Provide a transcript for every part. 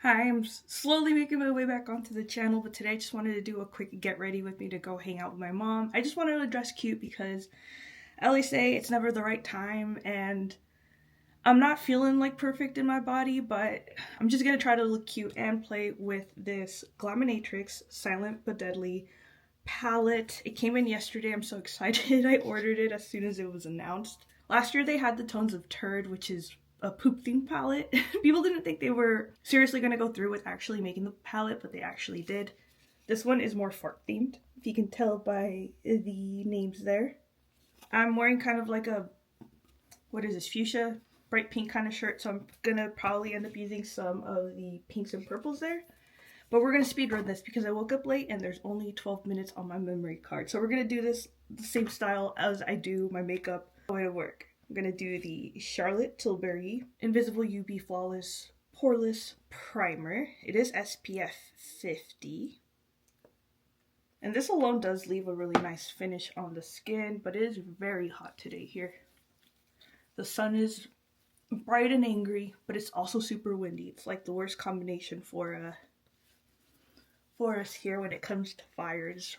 Hi, I'm slowly making my way back onto the channel, but today I just wanted to do a quick get ready with me to go hang out with my mom. I just wanted to dress cute because I always say it's never the right time, and I'm not feeling like perfect in my body, but I'm just gonna try to look cute and play with this Glaminatrix Silent but Deadly palette. It came in yesterday. I'm so excited. I ordered it as soon as it was announced. Last year they had the Tones of Turd, which is a poop themed palette. People didn't think they were seriously going to go through with actually making the palette, but they actually did. This one is more fart themed, if you can tell by the names there. I'm wearing kind of like a, what is this, fuchsia, bright pink kind of shirt, so I'm gonna probably end up using some of the pinks and purples there. But we're gonna speedrun this because I woke up late and there's only 12 minutes on my memory card. So we're gonna do this the same style as I do my makeup way to work. I'm gonna do the Charlotte Tilbury Invisible UV Flawless Poreless Primer. It is SPF 50. And this alone does leave a really nice finish on the skin, but it is very hot today here. The sun is bright and angry, but it's also super windy. It's like the worst combination for us here when it comes to fires.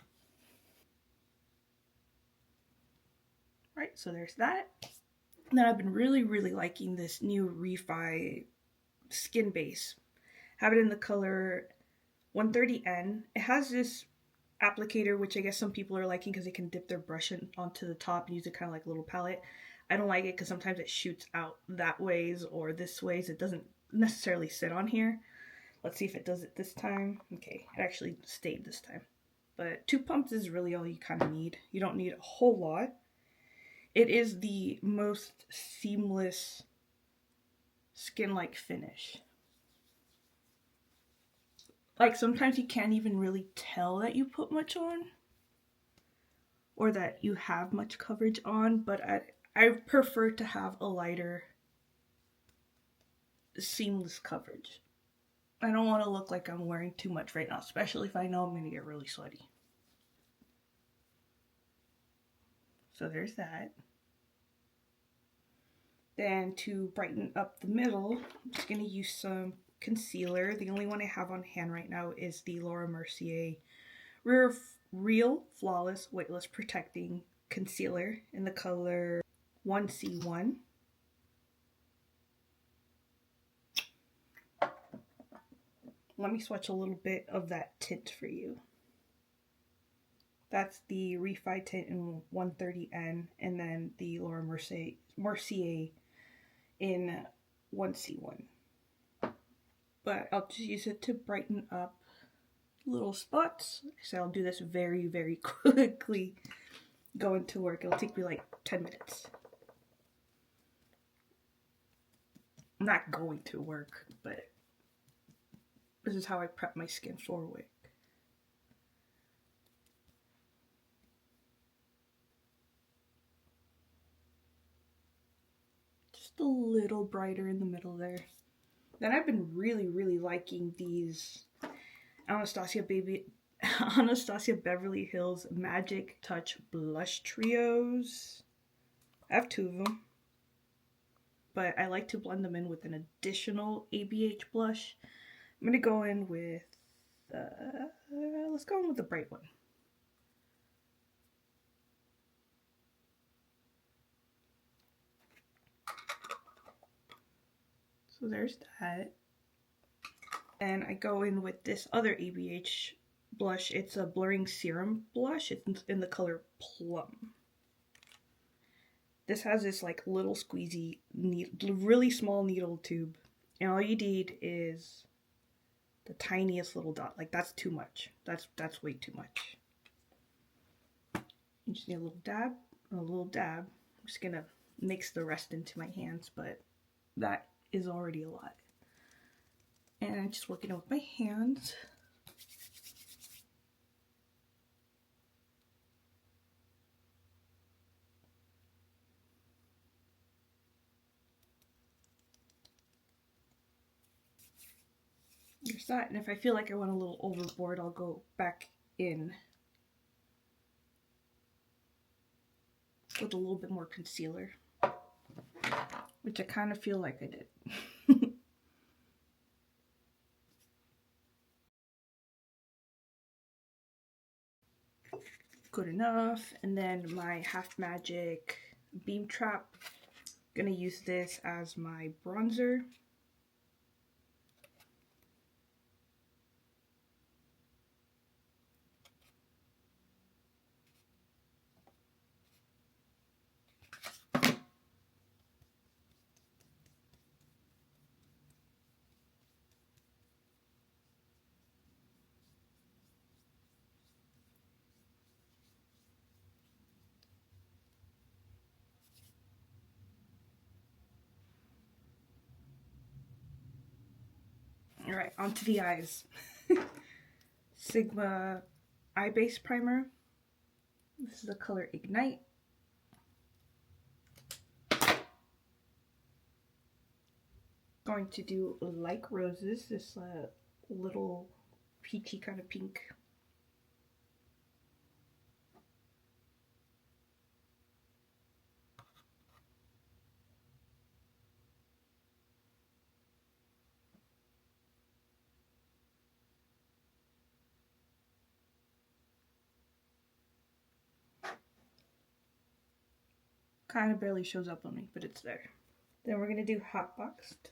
Right, so there's that. And then I've been really liking this new Refi skin base. Have it in the color 130N. It has this applicator, which I guess some people are liking because they can dip their brush onto the top and use it kind of like a little palette. I don't like it because sometimes it shoots out that ways or this ways. It doesn't necessarily sit on here. Let's see if it does it this time. Okay, it actually stayed this time. But 2 pumps is really all you kind of need. You don't need a whole lot. It is the most seamless skin-like finish. Like sometimes you can't even really tell that you put much on or that you have much coverage on, but I prefer to have a lighter seamless coverage. I don't want to look like I'm wearing too much right now, especially if I know I'm going to get really sweaty. So there's that. Then to brighten up the middle, I'm just going to use some concealer. The only one I have on hand right now is the Laura Mercier Real Flawless Weightless Protecting Concealer in the color 1C1. Let me swatch a little bit of that tint for you. That's the Refi tint in 130N, and then the Laura Mercier in 1C1. But I'll just use it to brighten up little spots. So I'll do this very quickly going to work. It'll take me like 10 minutes. I'm not going to work, but this is how I prep my skin for work. Just a little brighter in the middle there. Then I've been really liking these Anastasia Beverly Hills Magic Touch Blush Trios. I have 2 of them, but I like to blend them in with an additional ABH blush. I'm gonna go in with, let's go in with the bright one. So there's that. And I go in with this other ABH blush. It's a blurring serum blush. It's in the color Plum. This has this like little squeezy, really small needle tube. And all you need is the tiniest little dot. Like that's too much. That's way too much. You just need a little dab, a little dab. I'm just gonna mix the rest into my hands, but that is already a lot. And I'm just working with my hands. There's that. And if I feel like I went a little overboard, I'll go back in with a little bit more concealer, which I kind of feel like I did. good enough. And then my Half Magic Beam Trap. Gonna use this as my bronzer. Alright, onto the eyes. Sigma Eye Base Primer. This is the color Ignite. Going to do Like Roses, this little peachy kind of pink. Kind of barely shows up on me, but it's there. Then we're going to do Hot Boxed.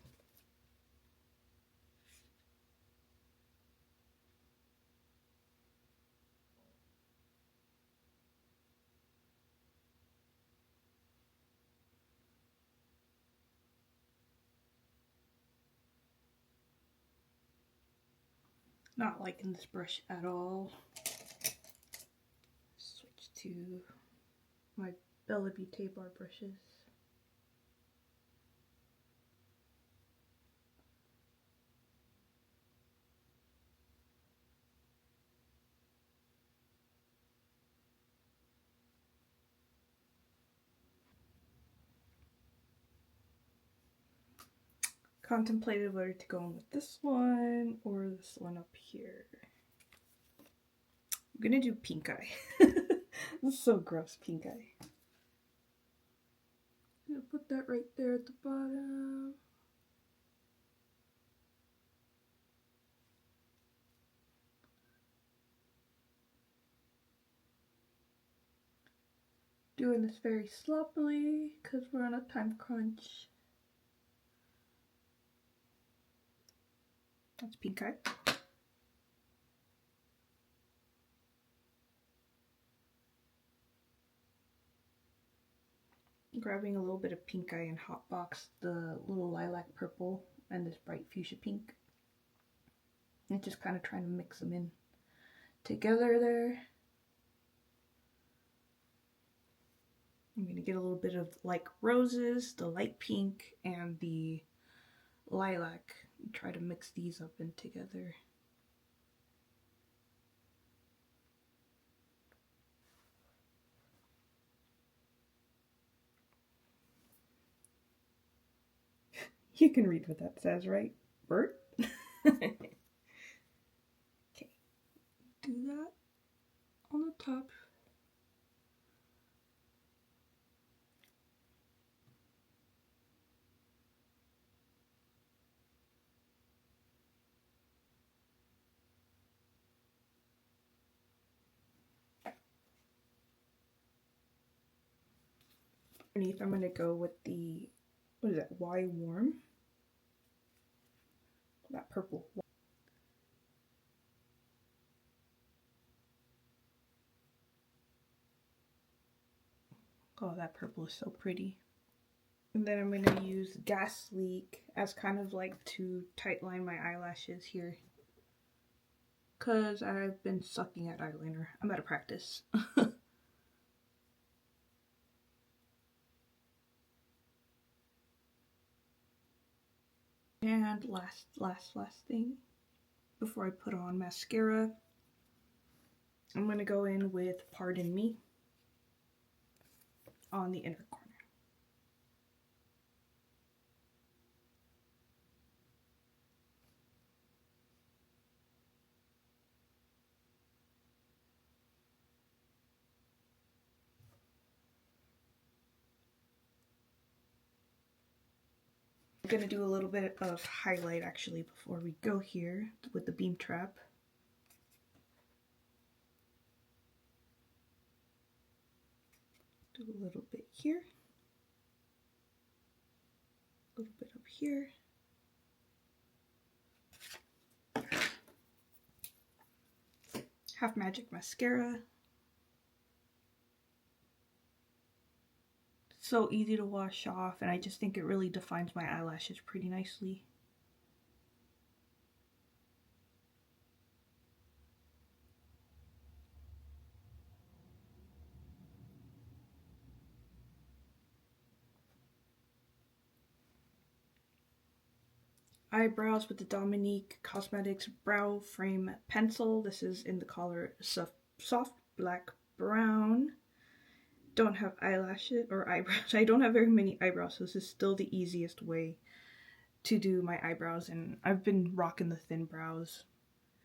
Not liking this brush at all. Switch to my Bella Beauté bar brushes. Contemplated whether to go in with this one or this one up here. I'm gonna do pink eye. This is so gross, pink eye. I'm gonna put that right there at the bottom. Doing this very sloppily because we're on a time crunch. That's pink eye. Grabbing a little bit of pink eye and Hotbox, the little lilac purple and this bright fuchsia pink. And just kind of trying to mix them in together there. I'm going to get a little bit of Like Roses, the light pink, and the lilac. Try to mix these up in together. You can read what that says, right, Bert? Okay. Do that on the top. Underneath, I'm going to go with the, what is that, Why Warm? That purple. Oh, that purple is so pretty. And then I'm going to use Gas Leak as kind of like to tightline my eyelashes here. Because I've been sucking at eyeliner. I'm out of practice. And last thing, before I put on mascara, I'm going to go in with Pardon Me on the inner corner. I'm going to do a little bit of highlight actually before we go here with the Beam Trap. Do a little bit here. A little bit up here. Half Magic mascara. It's so easy to wash off, and I just think it really defines my eyelashes pretty nicely. Eyebrows with the Dominique Cosmetics Brow Frame Pencil. This is in the color soft black brown. Don't have eyelashes or eyebrows. I don't have very many eyebrows, so this is still the easiest way to do my eyebrows, and I've been rocking the thin brows.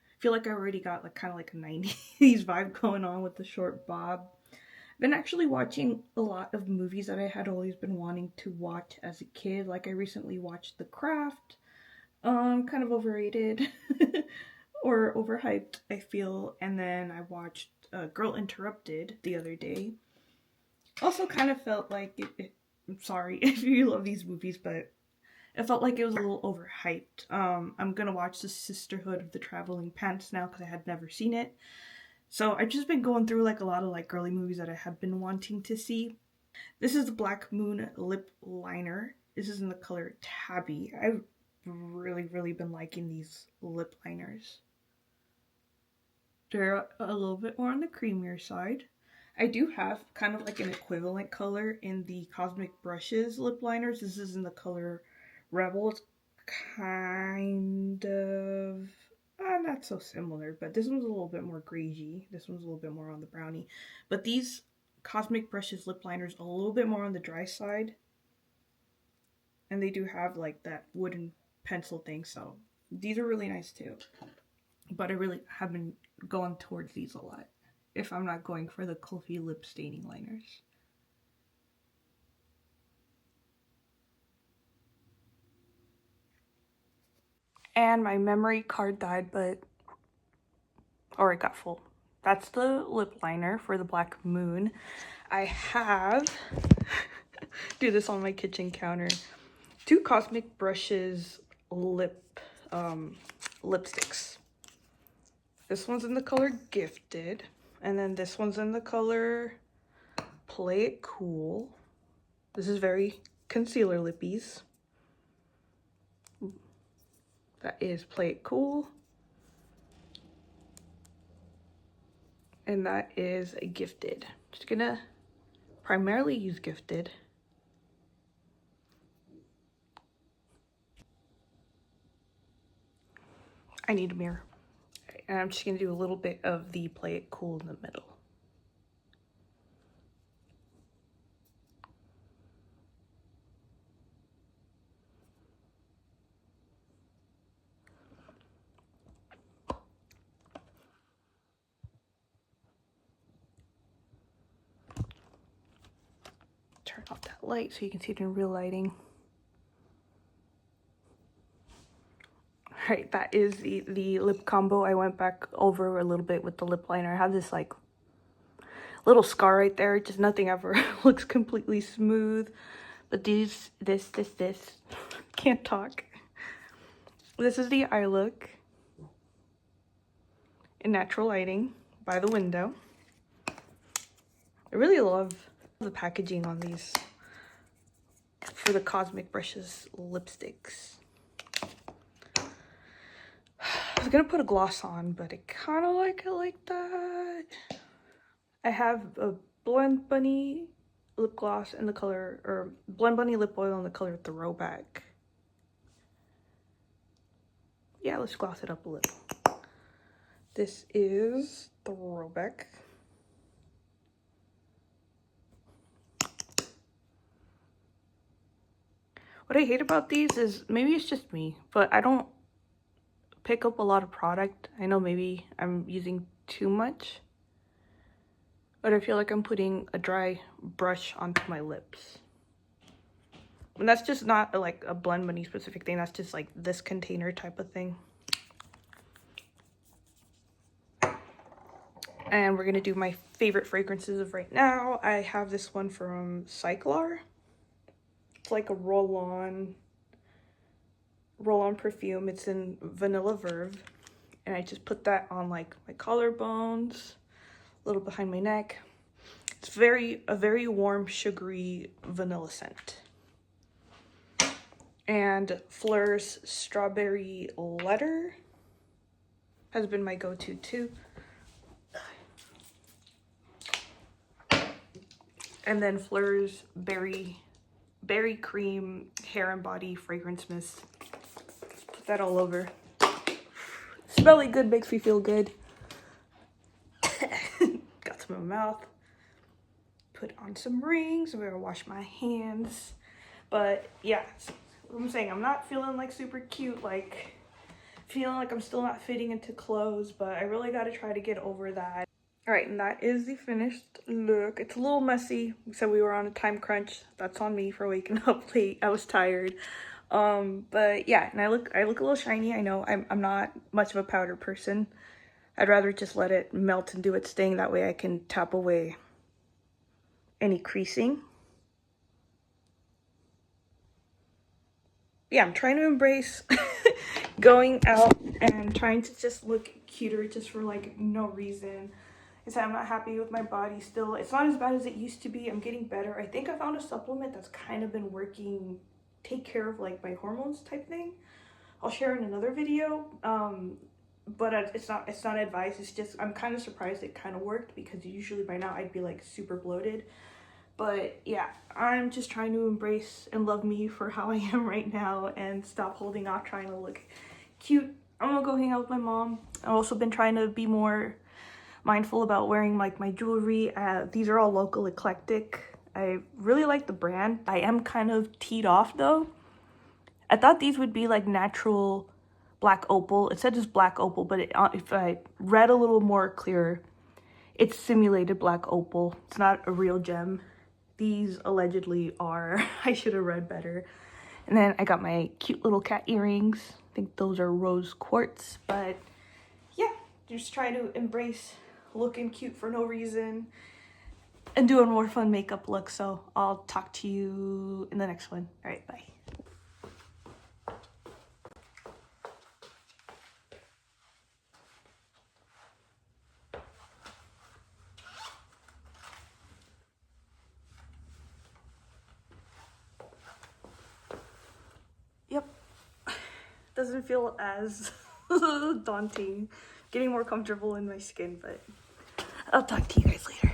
I feel like I already got like kind of like a 90s vibe going on with the short bob. I've been actually watching a lot of movies that I had always been wanting to watch as a kid. Like I recently watched The Craft. Kind of overrated or overhyped, I feel. And then I watched Girl Interrupted the other day. Also kind of felt like I'm sorry if you love these movies, but it felt like it was a little overhyped. I'm gonna watch The Sisterhood of the Traveling Pants now because I had never seen it. So I've just been going through like a lot of like girly movies that I have been wanting to see. This is the Black Moon lip liner. This is in the color Tabby. I've really been liking these lip liners. They're a little bit more on the creamier side. I do have kind of like an equivalent color in the Cosmic Brushes lip liners. This is in the color Rebel. It's kind of not so similar, but this one's a little bit more gragey. This one's a little bit more on the brownie. But these Cosmic Brushes lip liners are a little bit more on the dry side. And they do have like that wooden pencil thing, so these are really nice too. But I really have been going towards these a lot if I'm not going for the Kulfi lip staining liners. And my memory card died, but or it got full. That's the lip liner for the Black Moon. I have do this on my kitchen counter. 2 Cosmic Brushes lipsticks. This one's in the color Gifted, and then this one's in the color Play It Cool. This is very concealer lippies. That is Play It Cool. And that is Gifted. Just gonna primarily use Gifted. I need a mirror. And I'm just gonna do a little bit of the Play It Cool in the middle. Turn off that light so you can see it in real lighting. Alright, that is the lip combo. I went back over a little bit with the lip liner. I have this like little scar right there. Just nothing ever looks completely smooth. But this, can't talk. This is the eye look in natural lighting by the window. I really love the packaging on these for the Cosmic Brushes lipsticks. I was gonna put a gloss on, but I kind of like it like that. I have a Blend Bunny lip gloss in the color, or Blend Bunny lip oil in the color Throwback. Yeah, let's gloss it up a little. This is Throwback. What I hate about these is, maybe it's just me, but I don't pick up a lot of product. I know maybe I'm using too much, but I feel like I'm putting a dry brush onto my lips. And that's just not like a Blend Bunny specific thing. That's just like this container type of thing. And we're gonna do my favorite fragrances of right now. I have this one from Cyclar. It's like a roll-on perfume. It's in Vanilla Verve. And I just put that on like my collarbones, a little behind my neck. It's a very warm, sugary vanilla scent. And Fleur's Strawberry Letter has been my go-to too. And then Fleur's Berry Cream Hair and Body Fragrance Mist. Put that all over. Smelly good makes me feel good. Got some in my mouth. Put on some rings. I'm gonna wash my hands. But yeah, what I'm saying, I'm not feeling like super cute, like feeling like I'm still not fitting into clothes, but I really gotta try to get over that. All right, and that is the finished look. It's a little messy. We said we were on a time crunch. That's on me for waking up late. I was tired. But yeah, and I look a little shiny. I know I'm not much of a powder person. I'd rather just let it melt and do its thing. That way I can tap away any creasing. Yeah, I'm trying to embrace going out and trying to just look cuter just for like no reason. I'm not happy with my body still. It's not as bad as it used to be. I'm getting better. I think I found a supplement that's kind of been working, take care of like my hormones type thing. I'll share in another video. But it's not advice. It's just I'm kind of surprised it kind of worked, because usually by now I'd be like super bloated. But yeah, I'm just trying to embrace and love me for how I am right now and stop holding off trying to look cute. I'm gonna go hang out with my mom. I've also been trying to be more mindful about wearing like my jewelry. These are all local eclectic. I really like the brand. I am kind of teed off though. I thought these would be like natural black opal. It said just black opal, but if I read a little more clearer, it's simulated black opal. It's not a real gem. These allegedly are. I should have read better. And then I got my cute little cat earrings. I think those are rose quartz. But yeah, just try to embrace looking cute for no reason and doing more fun makeup looks. So I'll talk to you in the next one. All right, bye. Yep, doesn't feel as daunting. Getting more comfortable in my skin, but I'll talk to you guys later.